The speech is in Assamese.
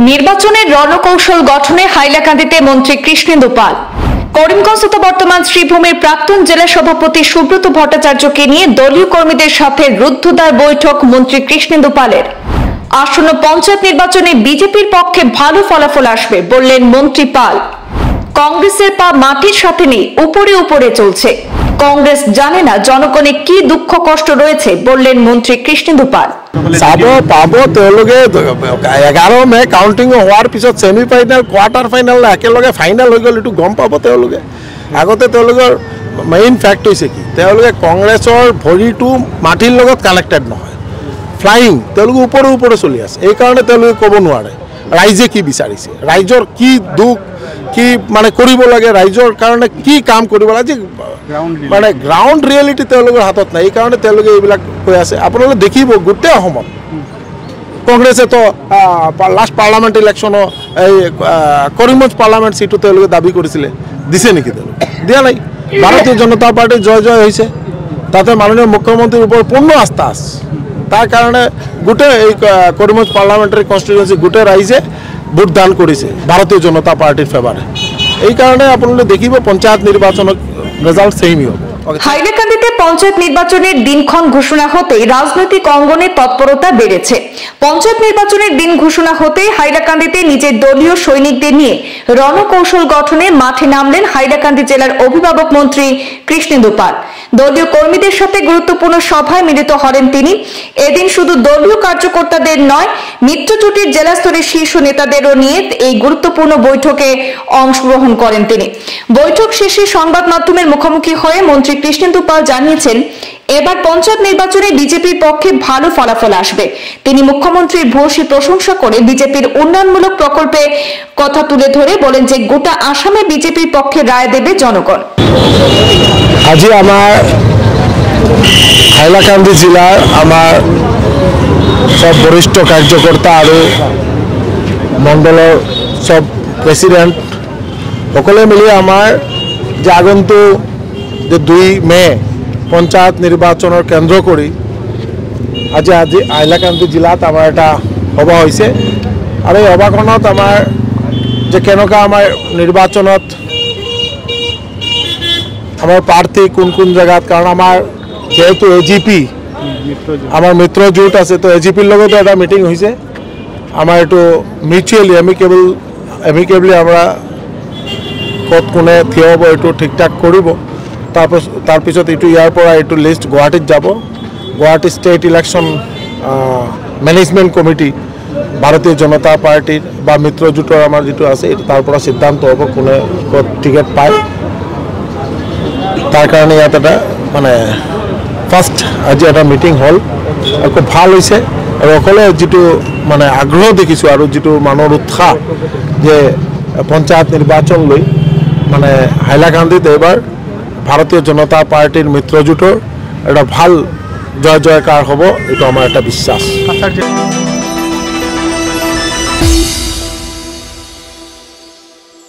নির্বাচনের রণকৌশল গঠনে হাইলাকান্দিতে মন্ত্রী কৃষ্ণেন্দু পাল। করিমগঞ্জ তথা বর্তমান শ্রীভূমির প্রাক্তন জেলা সভাপতি সুব্রত ভট্টাচার্যকে নিয়ে দলীয় কর্মীদের সাথে রুদ্ধদ্বার বৈঠক মন্ত্রী কৃষ্ণেন্দু পালের। আসন্ন পঞ্চায়েত নির্বাচনে বিজেপির পক্ষে ভালো ফলাফল আসবে বললেন মন্ত্রী পাল। কংগ্রেসের পা মাটির সাথে নেই, উপরে উপরে চলছে। কংগ্রেস জানে না জনগণে কি দুঃখ কষ্ট রয়েছে বললেন মন্ত্রী কৃষ্ণেন্দু পাল। পাব 11 মে কাউন্টিং হওয়ার পিছত সেমি ফাইনাল কোয়ার্টার ফাইনাল একেলগে ফাইনাল হৈ গ'ল এইটো গম পাব। আগতে মেইন ফেক্ট হৈছে কি কংগ্ৰেছৰ ভৰিটো মাটিৰ লগত কানেক্টেড নহয়, ফ্লাইং উপৰে উপৰে চলি আছে। এইকাৰণে ক'ব নোৱাৰে ৰাইজে কি বিচাৰিছে, ৰাইজৰ কি দুখ কি মানে কৰিব লাগে, ৰাইজৰ কাৰণে কি কাম কৰিব লাগে মানে গ্ৰাউণ্ড ৰিয়েলিটি হাতত নাই। এইকাৰণে এইবিলাক কৈ আছে। আপোনালোকে দেখিব গোটেই অসমত কংগ্ৰেছে লাষ্ট পাৰ্লামেণ্ট ইলেকশ্যনৰ এই কৰিমগঞ্জ পাৰ্লামেণ্ট সিটো দাবী কৰিছিলে, দিছে নেকি? দিয়া নাই। ভাৰতীয় জনতা পাৰ্টিৰ জয় জয় হৈছে, তাতে মাননীয় মুখ্যমন্ত্ৰীৰ ওপৰত পূৰ্ণ আস্থা আছে। তাৰ কাৰণে গোটেই এই কৰিমগঞ্জ পাৰ্লামেণ্টাৰী কনষ্টিটুৱেঞ্চি গোটেই ৰাইজে ভোট দান কৰিছে ভাৰতীয় জনতা পাৰ্টিৰ ফেভাৰে। এইকাৰণে আপোনালোকে দেখিব পঞ্চায়েত নিৰ্বাচনত রেজাল্ট সেমই হবে। হাইলাকান্দিতে পঞ্চায়েত নির্বাচনের দিনক্ষণ ঘোষণা হতেই রাজনৈতিক অঙ্গনে তৎপরতা বেড়েছে। পঞ্চায়েত নির্বাচনের দিন ঘোষণা হতেই হাইলাকান্দিতে নিজের দলীয় সৈনিকদের নিয়ে রণকৌশল গঠনে মাঠে নামলেন হাইলাকান্দি জেলার অভিভাবক মন্ত্রী কৃষ্ণেন্দু পাল। দলীয় কর্মীদের সাথে গুরুত্বপূর্ণ সভায় মিলিত হলেন তিনি। এদিন শুধু দলীয় কার্যকর্তাদের নয়, মিত্রজোটের জেলা স্তরের শীর্ষ নেতাদেরও নিয়ে এই গুরুত্বপূর্ণ বৈঠকে অংশগ্রহণ করেন তিনি। বৈঠক শেষে সংবাদ মাধ্যমের মুখোমুখি হয়ে মন্ত্রী কৃষ্ণেন্দু পাল জানিয়েছেন, এবার পঞ্চায়েত নির্বাচনে বিজেপির পক্ষে ভালো ফলাফল আসবে। তিনি মুখ্যমন্ত্রীর ভূয়সী প্রশংসা করে বিজেপির উন্নয়নমূলক প্রকল্পে কথা তুলে ধরে বলেন যে গোটা আসামে বিজেপির পক্ষে রায় দেবে জনগণ। আজি আমার হাইলাকান্দি জেলার আমার সব বরিষ্ঠ কার্যকর্তা আর মণ্ডলের সব প্রেসিডেন্ট সকলে মিলি আমার যে আগন্তুক যে 2 মে পঞ্চায়েত নির্বাচনের কেন্দ্র করে আজি হাইলাকান্দি জেলাত আমার এটা সভা হয়েছে। আর এই সভাখনত আমার যে কেনেকা আমার নির্বাচনত আমার প্রার্থী কোন কোন জায়গাত, কারণ আমার যেহেতু এজিপি আমার মিত্রজোট আছে, তো এজিপির লগতো এটা মিটিং হয়েছে। আমার একটু মিউচুয়ালি এমিকেবলি আমরা কত কোনে থিয় হব এইটো ঠিকঠাক করব। তারপিছত এইটো ইয়াৰ পৰা এইটো লিষ্ট গুৱাহাটীত যাব। Guwahati state election management committee ভাৰতীয় জনতা পাৰ্টিৰ বা মিত্ৰজোঁটৰ আমাৰ যিটো আছে তাৰ পৰা সিদ্ধান্ত হ'ব কোনে ক'ত টিকেট পায়। তাৰ কাৰণে ইয়াত এটা মানে ফাৰ্ষ্ট আজি এটা মিটিং হ'ল আৰু খুব ভাল হৈছে। আৰু অকলে যিটো মানে আগ্ৰহ দেখিছোঁ আৰু যিটো মানুহৰ উৎসাহ যে পঞ্চায়ত নিৰ্বাচন লৈ মানে হাইলাকান্দিত এবাৰ ভাৰতীয় জনতা পাৰ্টিৰ মিত্ৰজোঁটৰ একটা ভাল জয় জয়কাৰ হব, এটা আমাৰ একটা বিশ্বাস।